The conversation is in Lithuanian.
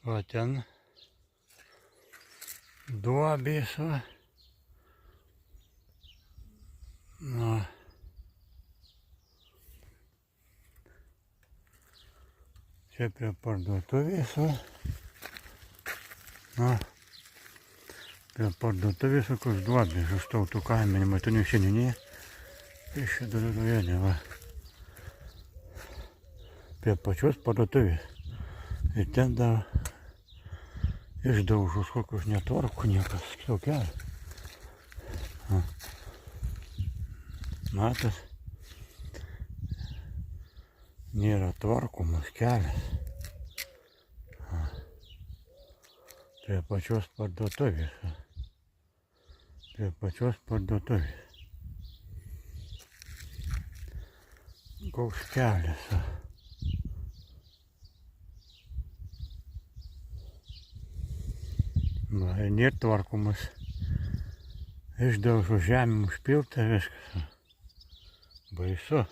Va ten duobės, va. Na. Čia prie parduotuvės, va. Na. Prie parduotuvės, kokios duobės, už Tautų kaime, Matonių seniūnija. Iš čia Rajonė, va. Prie pačios parduotuvės. Ir ten dar išdaužus kokius netvarkų niekas kito kelio. Matas, nėra tvarkomas kelias. Prie pačios parduotuvės. Prie pačios parduotuvės. Koks kelias. Va, ir nėra tvarkomas. Išdaužo žemė užpilta viskas. Baisu.